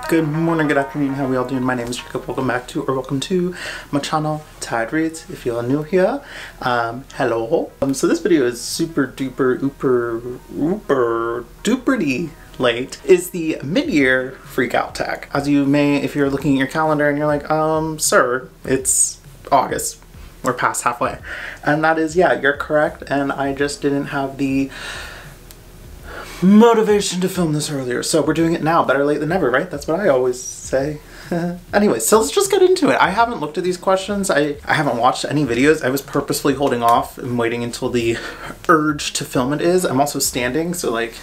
Good morning, good afternoon, how are we all doing? My name is Jacob. Welcome back to, or welcome to my channel, Tide Reads. If you are new here, hello. So this video is super duper, duperty late. Is the mid-year freak out tag. As you may, if you're looking at your calendar and you're like, sir, it's August. We're past halfway. And that is, yeah, you're correct. And I just didn't have the motivation to film this earlier, so we're doing it now. Better late than never, right? That's what I always say. Anyway, so let's just get into it. I haven't looked at these questions. I haven't watched any videos. I was purposefully holding off and waiting until the urge to film it is. I'm also standing, so like,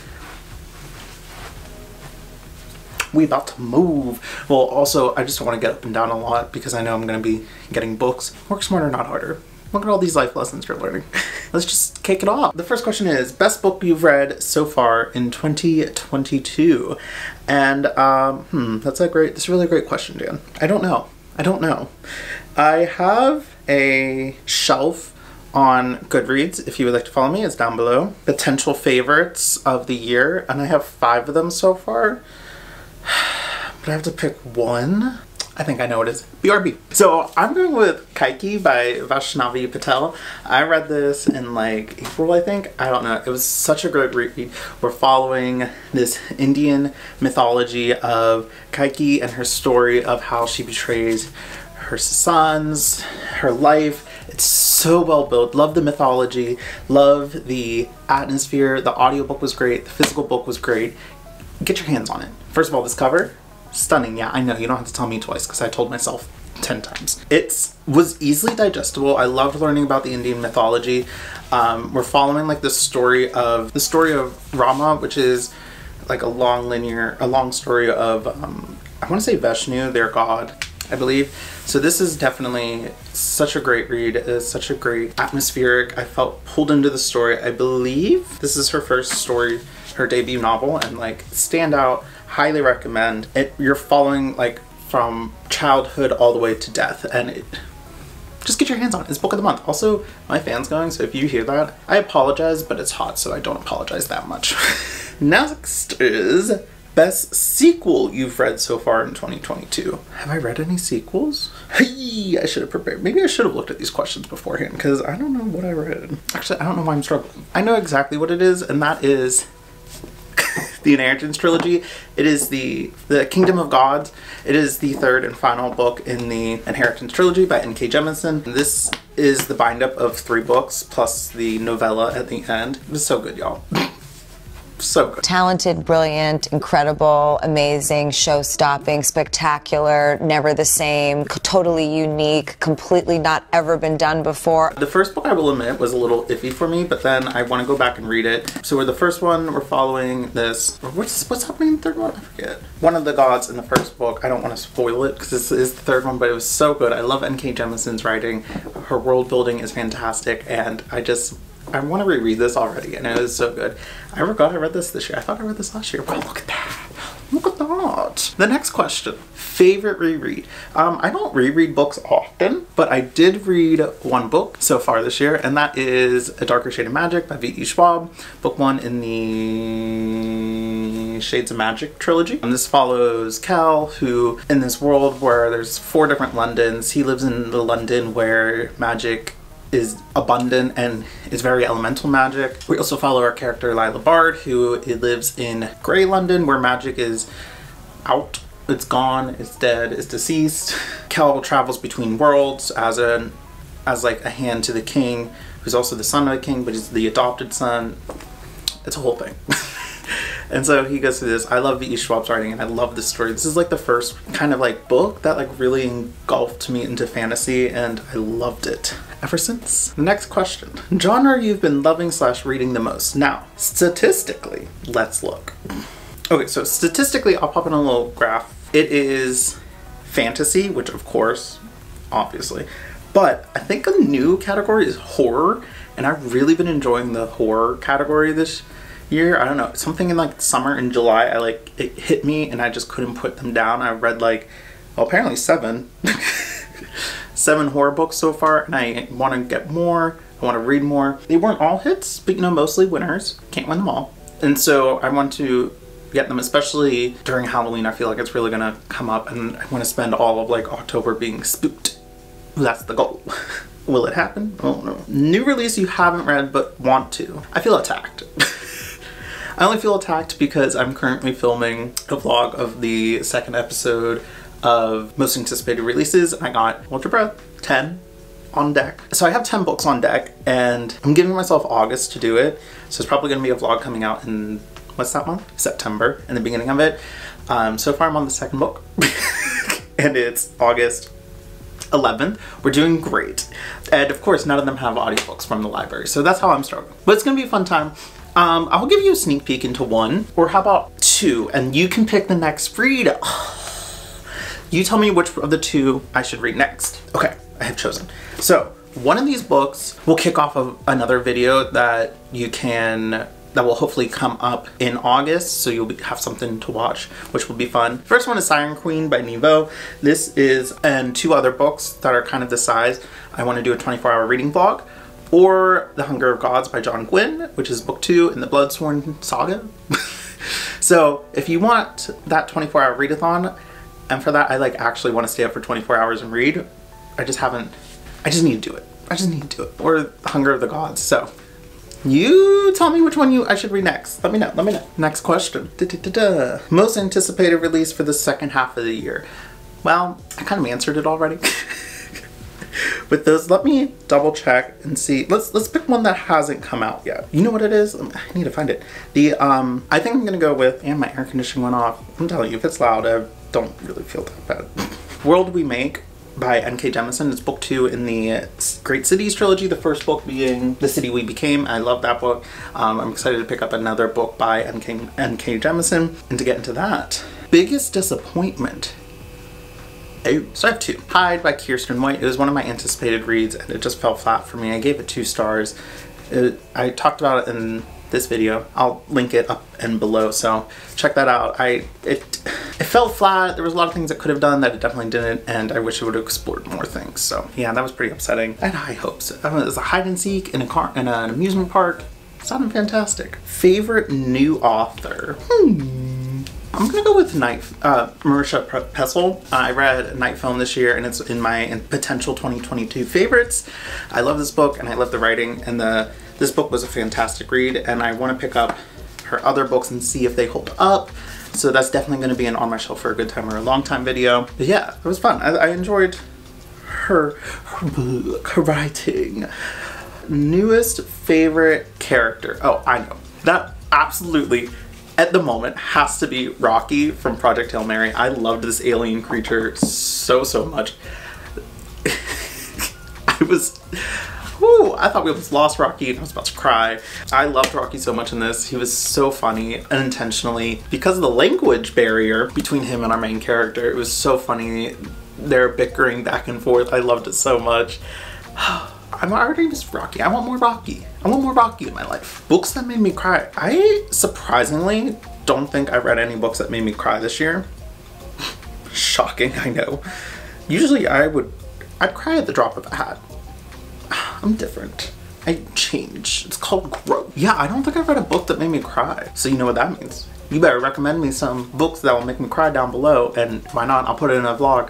we about to move. Well, also, I just don't want to get up and down a lot because I know I'm going to be getting books. Work smarter, not harder. Look at all these life lessons you're learning. Let's just kick it off. The first question is, best book you've read so far in 2022? And, that's a really great question, Dan. I don't know. I have a shelf on Goodreads. If you would like to follow me, it's down below. Potential favorites of the year, and I have 5 of them so far. But I have to pick one. I think I know what it is. BRB. So I'm going with Kaiki by Vaishnavi Patel. I read this in like April, I think. I don't know. It was such a great read. We're following this Indian mythology of Kaiki and her story of how she betrays her sons, her life. It's so well built. Love the mythology. Love the atmosphere. The audiobook was great. The physical book was great. Get your hands on it. First of all, this cover. Stunning. Yeah, I know, you don't have to tell me twice because I told myself 10 times. It was easily digestible. I loved learning about the Indian mythology. We're following like the story of Rama, which is like a long story of I want to say Vishnu, their god, I believe. So this is definitely such a great read. It's such a great atmospheric. I felt pulled into the story. I believe this is her first story, her debut novel, and like standout. Highly recommend it. You're following like from childhood all the way to death, and just get your hands on it. It's book of the month. Also, my fan's going, so if you hear that, I apologize, but it's hot, so I don't apologize that much. Next is best sequel you've read so far in 2022. Have I read any sequels? Hey, I should have prepared. Maybe I should have looked at these questions beforehand because I don't know what I read. Actually, I don't know why I'm struggling. I know exactly what it is, and that is the Inheritance trilogy. It is the Kingdom of Gods. It is the third and final book in the Inheritance trilogy by N.K. Jemisin. This is the bind up of 3 books plus the novella at the end. It was so good, y'all. So good. Talented, brilliant, incredible, amazing, show-stopping, spectacular, never the same, totally unique, completely not ever been done before. The first book, I will admit, was a little iffy for me, but then I want to go back and read it. So we're the first one, we're following this. What's happening in the third one? I forget. One of the gods in the first book. I don't want to spoil it because this is the third one, but it was so good. I love N.K. Jemisin's writing. Her world building is fantastic, and I want to reread this already, and it was so good. I forgot I read this year. I thought I read this last year. Wow, look at that. Look at that. The next question. Favorite reread. I don't reread books often, but I did read one book so far this year, and that is A Darker Shade of Magic by V.E. Schwab. Book 1 in the Shades of Magic trilogy. And this follows Cal, who, in this world where there's 4 different Londons, he lives in the London where magic is abundant and is very elemental magic. We also follow our character Lila Bard, who lives in Grey London, where magic is out, it's gone, it's dead, it's deceased. Kel travels between worlds as like a hand to the king, who's also the son of the king, but he's the adopted son. It's a whole thing. And so he goes through this. I love V.E. Schwab's writing, and I love this story. This is like the first kind of like book that like really engulfed me into fantasy, and I loved it ever since. Next question. Genre you've been loving / reading the most. Now, statistically, let's look. Okay, so statistically, I'll pop in a little graph. It is fantasy, which of course, obviously, but I think a new category is horror, and I've really been enjoying the horror category this year. I don't know, something in like summer in July, it hit me and I just couldn't put them down. I read like, well, apparently 7 horror books so far, and I want to get more. I I want to read more. They weren't all hits, but you know, mostly winners. Can't win them all. And so I want to get them, especially during Halloween. I feel like it's really gonna come up, and I want to spend all of like October being spooked. That's the goal. Will it happen? I don't know. New release you haven't read but want to. I feel attacked. I only feel attacked because I'm currently filming a vlog of the second episode of most anticipated releases, and I got, hold your breath, 10 on deck. So I have 10 books on deck, and I'm giving myself August to do it. So it's probably gonna be a vlog coming out in, what's that month? September, in the beginning of it. So far I'm on the second book, and it's August 11th. We're doing great. And of course, none of them have audiobooks from the library. So that's how I'm starting. But it's gonna be a fun time. I'll give you a sneak peek into one, or how about two, and you can pick the next read. You tell me which of the two I should read next. Okay, I have chosen. So one of these books will kick off of another video that that will hopefully come up in August, so you'll have something to watch, which will be fun. First one is Siren Queen by Nevo. This is, and two other books that are kind of this size. I want to do a 24-hour reading vlog. Or The Hunger of Gods by John Gwynne, which is book 2 in the Bloodsworn saga. So if you want that 24-hour readathon, and for that I like actually want to stay up for 24 hours and read, I just need to do it. I just need to do it. Or The Hunger of the Gods. So you tell me which one I should read next. Let me know, let me know. Next question. Most anticipated release for the second half of the year. Well, I kind of answered it already. With those, let me double check and see. Let's pick one that hasn't come out yet. You know what it is? I need to find it. I think I'm gonna go with, and my air conditioning went off. I'm telling you, if it's loud, I don't really feel that bad. World We Make by N.K. Jemisin. It's book 2 in the Great Cities trilogy, the first book being The City We Became. I love that book. I'm excited to pick up another book by N.K. Jemisin and to get into that. Biggest disappointment. So I have 2. Hide by Kirsten White. It was one of my anticipated reads and it just fell flat for me. I gave it 2 stars. I talked about it in this video. I'll link it up and below, so check that out. It fell flat. There was a lot of things it could have done that it definitely didn't, and I wish it would have explored more things. So yeah, that was pretty upsetting. I had high hopes. It was a hide and seek in an amusement park. It sounded fantastic. Favorite new author? I'm gonna go with Marisha Pessl. I read Night Film this year, and it's in my potential 2022 favorites. I love this book, and I love the writing, and this book was a fantastic read, and I want to pick up her other books and see if they hold up. So that's definitely going to be an on my shelf for a good time or a long time video. But yeah, it was fun. I enjoyed her book, her writing. Newest favorite character. Oh, I know. That absolutely, at the moment, has to be Rocky from Project Hail Mary. I loved this alien creature so much. I thought we almost lost Rocky and I was about to cry. I loved Rocky so much in this. He was so funny, unintentionally. Because of the language barrier between him and our main character, it was so funny. They're bickering back and forth. I loved it so much. I'm already just Rocky. I want more Rocky. I want more Rocky in my life. Books that made me cry. I surprisingly don't think I read any books that made me cry this year. Shocking, I know. Usually I'd cry at the drop of a hat. I'm different. I change. It's called growth. Yeah, I don't think I've read a book that made me cry. So you know what that means. You better recommend me some books that will make me cry down below, and why not? I'll put it in a vlog.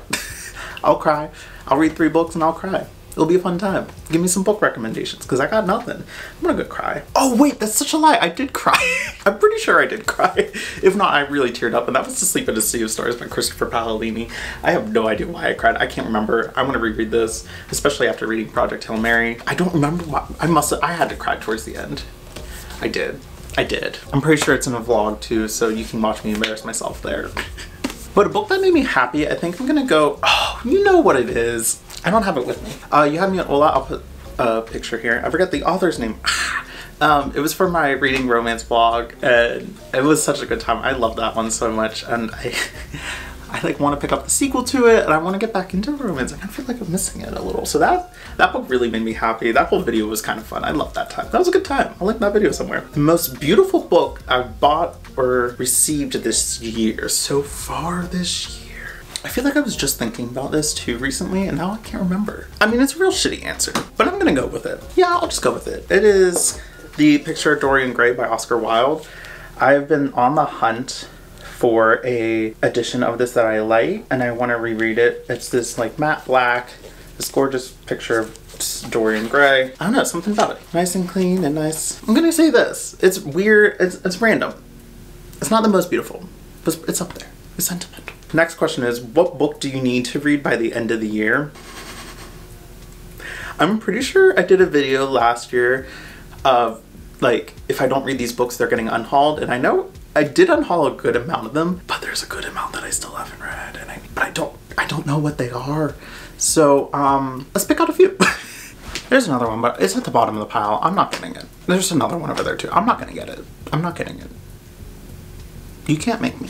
I'll cry. I'll read 3 books and I'll cry. It'll be a fun time. Give me some book recommendations, because I got nothing. I'm gonna go cry. Oh wait, that's such a lie. I did cry. I'm pretty sure I did cry. If not, I really teared up, and that was To Sleep in a Sea of Stars by Christopher Paolini. I have no idea why I cried. I can't remember. I want to reread this, especially after reading Project Hail Mary. I don't remember why. I had to cry towards the end. I did. I'm pretty sure it's in a vlog too, so you can watch me embarrass myself there. But a book that made me happy, I think I'm gonna go, oh, you know what it is. I don't have it with me. You had me on Ola. I'll put a picture here. I forgot the author's name. It was for my reading romance vlog, and it was such a good time. I love that one so much, and I like want to pick up the sequel to it, and I want to get back into romance. I kind of feel like I'm missing it a little. So that book really made me happy. That whole video was kind of fun. I loved that time. That was a good time. I'll link that video somewhere. The most beautiful book I've bought or received this year, so far this year. I feel like I was just thinking about this too recently and now I can't remember. I mean, it's a real shitty answer, but I'm gonna go with it. Yeah, I'll just go with it. It is The Picture of Dorian Gray by Oscar Wilde. I've been on the hunt for a edition of this that I like and I want to reread it. It's this like matte black, this gorgeous picture of Dorian Gray. I don't know, something about it. Nice and clean and nice. I'm gonna say this. It's weird, it's random. It's not the most beautiful, but it's up there. It's sentimental. Next question is, what book do you need to read by the end of the year? I'm pretty sure I did a video last year of like, if I don't read these books, they're getting unhauled. And I know I did unhaul a good amount of them, but there's a good amount that I still haven't read. And I don't know what they are. So let's pick out a few. There's another one, but it's at the bottom of the pile. I'm not getting it. There's another one over there too. I'm not gonna get it. I'm not getting it. You can't make me.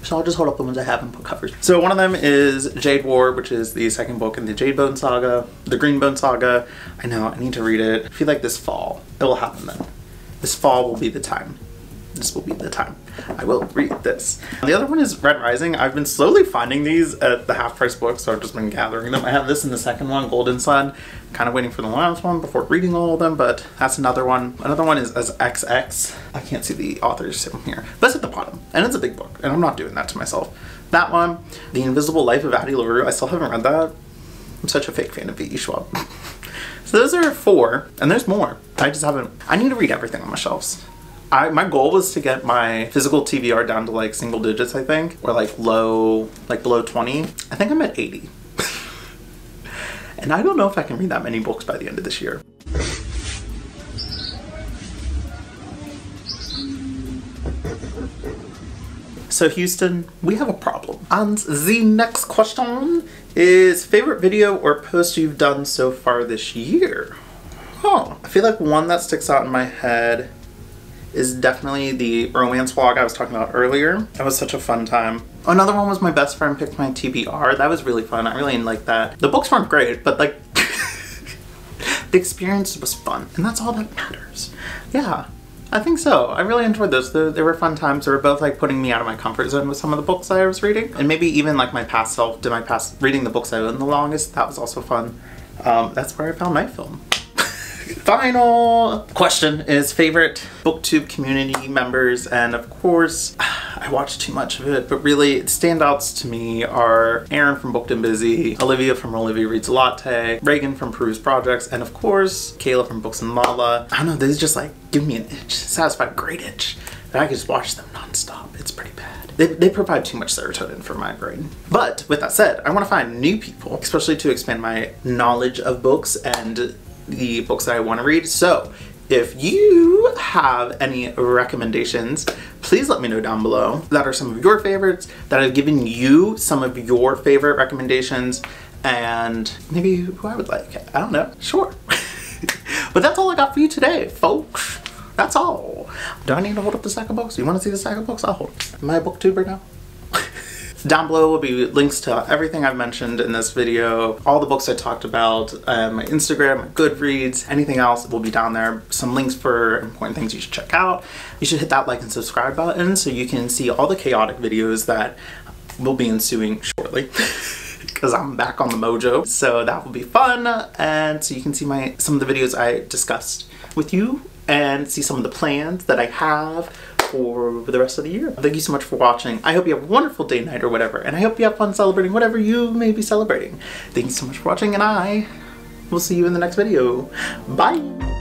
So I'll just hold up the ones I have and put covers. So one of them is Jade War, which is the second book in the Jade Bone saga, the Green Bone saga. I know, I need to read it. I feel like this fall, it will happen then. This fall will be the time. This will be the time. I will read this. The other one is Red Rising. I've been slowly finding these at the half-price books, so I've just been gathering them. I have this in the second one, Golden Sun. Kind of waiting for the last one before reading all of them, but that's another one. Another one is as XX. I can't see the authors sitting here, but it's at the bottom, and it's a big book, and I'm not doing that to myself. That one, The Invisible Life of Addie LaRue. I still haven't read that. I'm such a fake fan of V.E. Schwab. So those are 4, and there's more. I just haven't. I need to read everything on my shelves. My goal was to get my physical TBR down to like single digits, I think, or like low, like below 20. I think I'm at 80. And I don't know if I can read that many books by the end of this year. So Houston, we have a problem. And the next question is favorite video or post you've done so far this year? Oh, I feel like one that sticks out in my head is definitely the romance vlog I was talking about earlier. That was such a fun time. Another one was my best friend picked my TBR. That was really fun. I really liked that. The books weren't great, but like the experience was fun, and that's all that matters. Yeah, I think so. I really enjoyed those. They were fun times. They were both like putting me out of my comfort zone with some of the books I was reading, and maybe even like my past self did my past reading the books I owned the longest. That was also fun. That's where I found Night Film. Final question is favorite booktube community members, and of course I watched too much of it, but really standouts to me are Aaron from Booked and Busy, Olivia from Olivia Reads a Latte, Reagan from Peruse Projects, and of course Kayla from Books and Lala. I don't know, they just like give me an itch, satisfy a great itch, that I can just watch them non-stop. It's pretty bad. They provide too much serotonin for my brain. But with that said, I want to find new people, especially to expand my knowledge of books and the books that I want to read. So if you have any recommendations, please let me know down below. That are some of your favorites, that I've given you some of your favorite recommendations, and maybe who I would like. I don't know. Sure. But that's all I got for you today, folks. That's all. Do I need to hold up the stack of books? You want to see the stack of books? I'll hold it. Am I a booktuber now? Down below will be links to everything I've mentioned in this video, all the books I talked about, my Instagram, my Goodreads, anything else will be down there. Some links for important things you should check out. You should hit that like and subscribe button so you can see all the chaotic videos that will be ensuing shortly. Because I'm back on the mojo, so that will be fun, and so you can see some of the videos I discussed with you and see some of the plans that I have for the rest of the year. Thank you so much for watching. I hope you have a wonderful day, night, or whatever, and I hope you have fun celebrating whatever you may be celebrating. Thank you so much for watching, and I will see you in the next video. Bye!